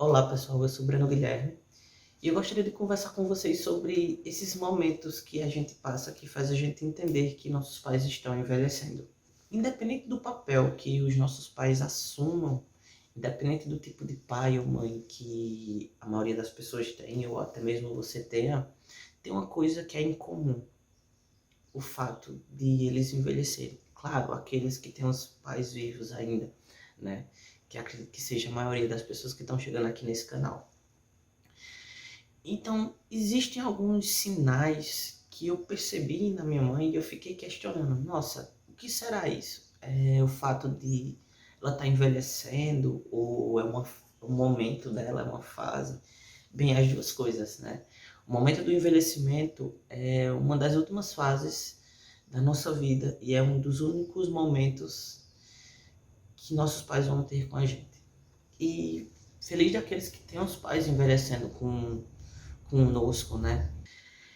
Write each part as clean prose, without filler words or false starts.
Olá pessoal, eu sou Breno Guilherme e eu gostaria de conversar com vocês sobre esses momentos que a gente passa que faz a gente entender que nossos pais estão envelhecendo. Independente do papel que os nossos pais assumam, independente do tipo de pai ou mãe que a maioria das pessoas tem, ou até mesmo você tenha, tem uma coisa que é incomum: o fato de eles envelhecerem. Claro, aqueles que têm os pais vivos ainda, né? Que acredito que seja a maioria das pessoas que estão chegando aqui nesse canal. Então, existem alguns sinais que eu percebi na minha mãe e eu fiquei questionando: nossa, o que será isso? É o fato de ela estar envelhecendo ou é um momento dela, é uma fase? Bem, as duas coisas, né? O momento do envelhecimento é uma das últimas fases da nossa vida e é um dos únicos momentos que nossos pais vão ter com a gente. E feliz daqueles que têm os pais envelhecendo conosco, né?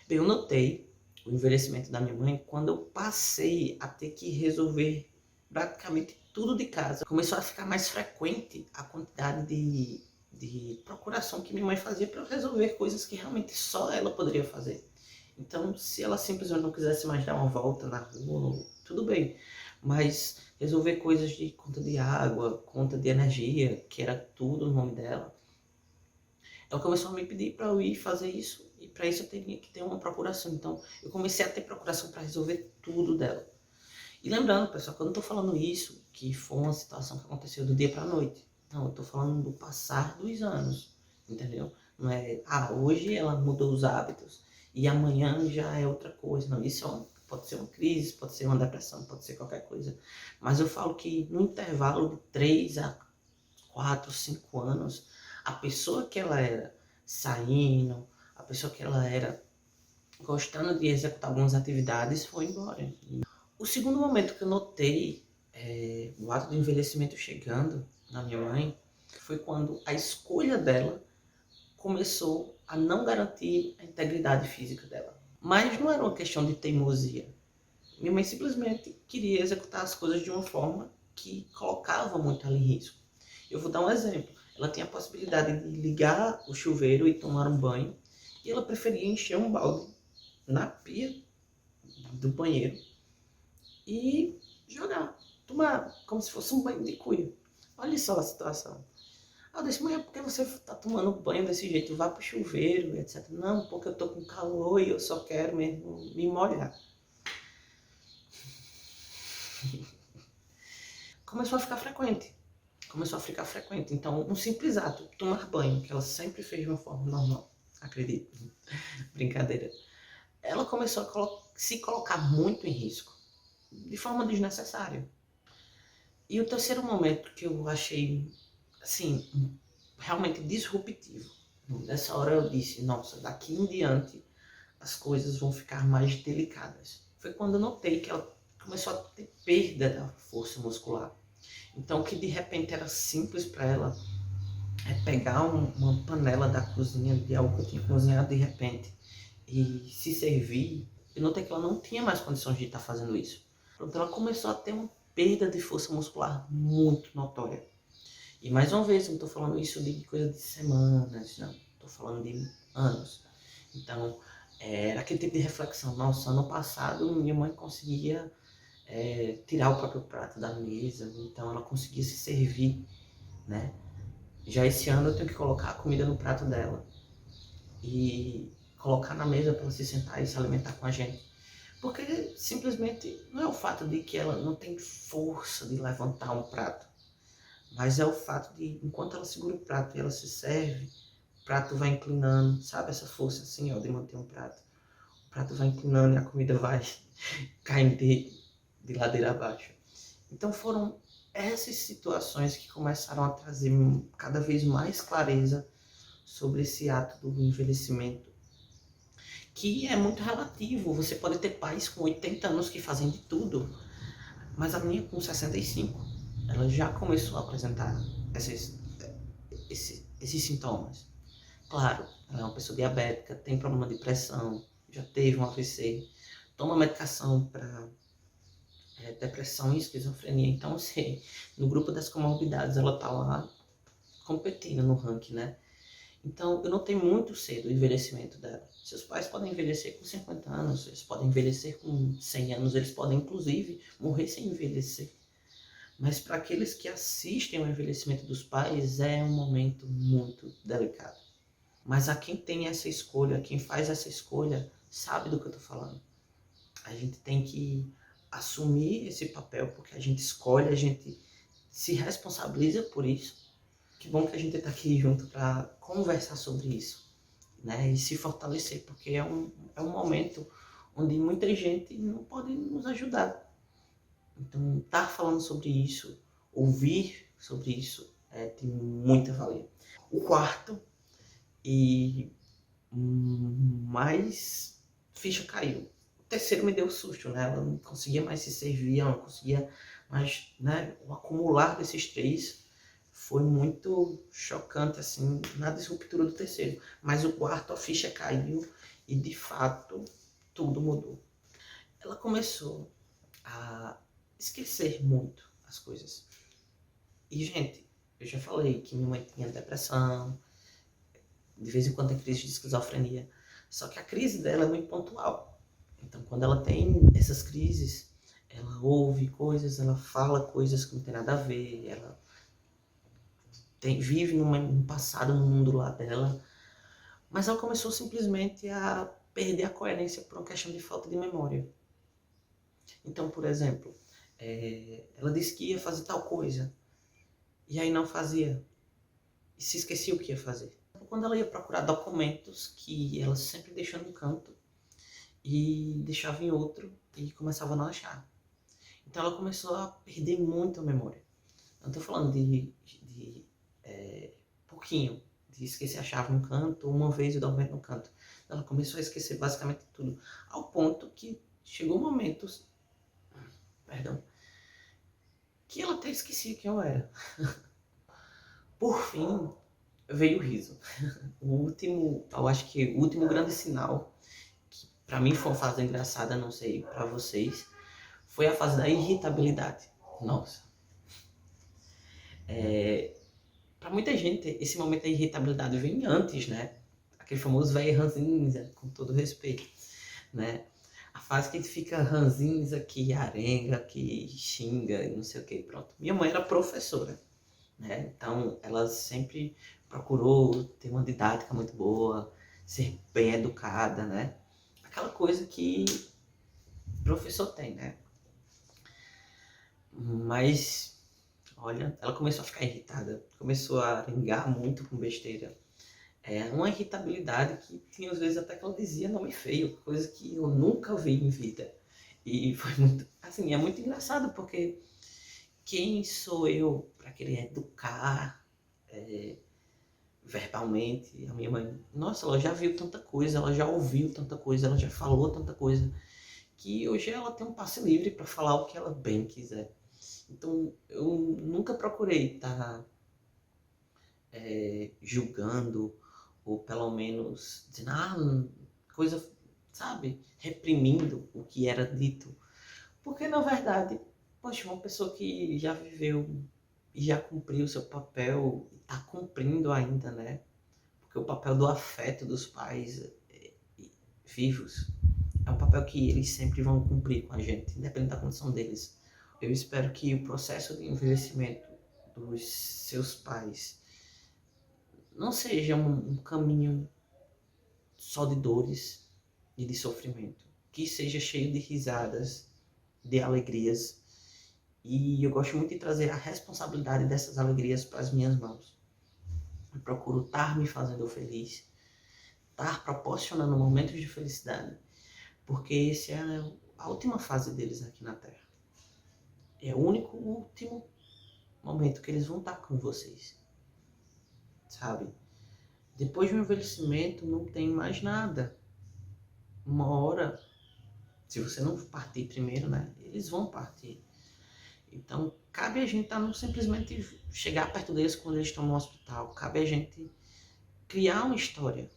Bem, eu notei o envelhecimento da minha mãe quando eu passei a ter que resolver praticamente tudo de casa. Começou a ficar mais frequente a quantidade de procuração que minha mãe fazia para eu resolver coisas que realmente só ela poderia fazer. Então, se ela simplesmente não quisesse mais dar uma volta na rua, tudo bem. Mas resolver coisas de conta de água, conta de energia, que era tudo no nome dela, ela começou a me pedir para eu ir fazer isso, e para isso eu teria que ter uma procuração. Então, eu comecei a ter procuração para resolver tudo dela. E lembrando, pessoal, que eu não estou falando isso, que foi uma situação que aconteceu do dia para a noite. Não, eu estou falando do passar dos anos, entendeu? Não é, hoje ela mudou os hábitos e amanhã já é outra coisa. Não, isso pode ser uma crise, pode ser uma depressão, pode ser qualquer coisa. Mas eu falo que no intervalo de 3 a 4, 5 anos, a pessoa que ela era saindo, a pessoa que ela era gostando de executar algumas atividades foi embora. O segundo momento que eu notei o ato do envelhecimento chegando na minha mãe foi quando a escolha dela começou a não garantir a integridade física dela. Mas não era uma questão de teimosia. Minha mãe simplesmente queria executar as coisas de uma forma que colocava muito ela em risco. Eu vou dar um exemplo. Ela tinha a possibilidade de ligar o chuveiro e tomar um banho, e ela preferia encher um balde na pia do banheiro e jogar, tomar como se fosse um banho de cuia. Olha só a situação. Eu disse: mãe, por que você está tomando banho desse jeito? Vá pro chuveiro, etc. Não, porque eu tô com calor e eu só quero mesmo me molhar. Começou a ficar frequente. Começou a ficar frequente. Então, um simples ato, tomar banho, que ela sempre fez de uma forma normal, acredito. Brincadeira. Ela começou a se colocar muito em risco, de forma desnecessária. E o terceiro momento que eu achei, assim, realmente disruptivo, nessa hora eu disse: nossa, daqui em diante as coisas vão ficar mais delicadas. Foi quando eu notei que ela começou a ter perda da força muscular. Então, o que de repente era simples para ela é pegar uma panela da cozinha, de algo que eu tinha cozinhado de repente, e se servir, eu notei que ela não tinha mais condições de estar fazendo isso. Pronto, ela começou a ter uma perda de força muscular muito notória. E mais uma vez, eu não estou falando isso de coisa de semanas, não. Estou falando de anos. Então, era aquele tipo de reflexão: nossa, ano passado minha mãe conseguia tirar o próprio prato da mesa, então ela conseguia se servir, né? Já esse ano eu tenho que colocar a comida no prato dela e colocar na mesa para ela se sentar e se alimentar com a gente. Porque simplesmente não é o fato de que ela não tem força de levantar um prato, mas é o fato de, enquanto ela segura o prato e ela se serve, o prato vai inclinando, sabe essa força assim, ó, de manter um prato? O prato vai inclinando e a comida vai caindo de ladeira abaixo. Então foram essas situações que começaram a trazer cada vez mais clareza sobre esse ato do envelhecimento, que é muito relativo. Você pode ter pais com 80 anos que fazem de tudo, mas a minha com 65, ela já começou a apresentar esses sintomas. Claro, ela é uma pessoa diabética, tem problema de pressão, já teve um AVC, toma medicação para depressão e esquizofrenia. Então, assim, no grupo das comorbidades ela tá lá competindo no ranking, né? Então, eu notei muito cedo o envelhecimento dela. Seus pais podem envelhecer com 50 anos, eles podem envelhecer com 100 anos, eles podem, inclusive, morrer sem envelhecer. Mas para aqueles que assistem ao envelhecimento dos pais, é um momento muito delicado. Mas a quem tem essa escolha, quem faz essa escolha, sabe do que eu estou falando. A gente tem que assumir esse papel, porque a gente escolhe, a gente se responsabiliza por isso. Que bom que a gente está aqui junto para conversar sobre isso, né? E se fortalecer, porque é um momento onde muita gente não pode nos ajudar. Então, estar falando sobre isso, ouvir sobre isso, tem muita valia. O quarto e mais ficha caiu. O terceiro me deu susto, né? Ela não conseguia mais se servir, ela não conseguia mais, né? O acumular desses três foi muito chocante, assim, na disruptura do terceiro. Mas o quarto, a ficha caiu e, de fato, tudo mudou. Ela começou a esquecer muito as coisas. E, gente, eu já falei que minha mãe tinha depressão, de vez em quando tem crise de esquizofrenia. Só que a crise dela é muito pontual. Então, quando ela tem essas crises, ela ouve coisas, ela fala coisas que não tem nada a ver, ela vive num passado, no mundo lá dela. Mas ela começou simplesmente a perder a coerência por uma questão de falta de memória. Então, por exemplo, ela disse que ia fazer tal coisa, e aí não fazia, e se esquecia o que ia fazer. Quando ela ia procurar documentos que ela sempre deixou num canto e deixava em outro e começava a não achar. Então ela começou a perder muito a memória. Não estou falando de pouquinho, de esquecer a chave no canto, uma vez o documento no canto. Ela começou a esquecer basicamente tudo, ao ponto que chegou momentos, perdão, que ela até esquecia quem eu era. Por fim, veio o riso. Eu acho que o último grande sinal, que pra mim foi uma fase engraçada, não sei pra vocês, foi a fase da irritabilidade. Nossa. Pra muita gente, esse momento da irritabilidade vem antes, né? Aquele famoso velho ranzinza, com todo respeito, né? A fase que a gente fica ranzinza, que arenga, que xinga e não sei o que, pronto. Minha mãe era professora, né? Então, ela sempre procurou ter uma didática muito boa, ser bem educada, né? Aquela coisa que o professor tem, né? Mas, olha, ela começou a ficar irritada, começou a arengar muito com besteira. Uma irritabilidade que tinha às vezes até que ela dizia nome feio, coisa que eu nunca vi em vida. E foi muito, assim, é muito engraçado porque quem sou eu para querer educar verbalmente a minha mãe? Nossa, ela já viu tanta coisa, ela já ouviu tanta coisa, ela já falou tanta coisa, que hoje ela tem um passe livre para falar o que ela bem quiser. Então eu nunca procurei estar julgando ou pelo menos dizendo, coisa, sabe, reprimindo o que era dito. Porque na verdade, poxa, uma pessoa que já viveu e já cumpriu o seu papel, está cumprindo ainda, né? Porque o papel do afeto dos pais vivos é um papel que eles sempre vão cumprir com a gente, independente da condição deles. Eu espero que o processo de envelhecimento dos seus pais não seja um caminho só de dores e de sofrimento. Que seja cheio de risadas, de alegrias. E eu gosto muito de trazer a responsabilidade dessas alegrias para as minhas mãos. Eu procuro estar me fazendo feliz, estar proporcionando momentos de felicidade, porque esse é a última fase deles aqui na Terra. É o único último momento que eles vão estar com vocês, sabe? Depois do envelhecimento não tem mais nada. Uma hora, se você não partir primeiro, né? Eles vão partir. Então, cabe a gente não simplesmente chegar perto deles quando eles estão no hospital. Cabe a gente criar uma história.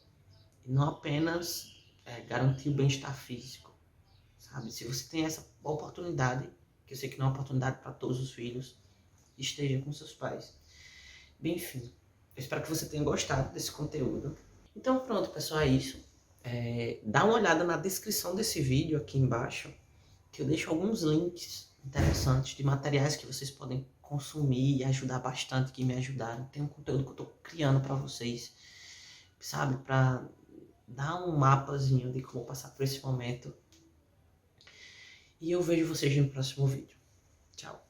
E não apenas garantir o bem-estar físico, sabe? Se você tem essa oportunidade, que eu sei que não é uma oportunidade para todos os filhos, esteja com seus pais. Bem, enfim, Eu espero que você tenha gostado desse conteúdo. Então pronto, pessoal, é isso. Dá uma olhada na descrição desse vídeo aqui embaixo, que eu deixo alguns links interessantes de materiais que vocês podem consumir e ajudar bastante, que me ajudaram. Tem um conteúdo que eu estou criando para vocês, sabe, para dar um mapazinho de como passar por esse momento. E eu vejo vocês no próximo vídeo. Tchau.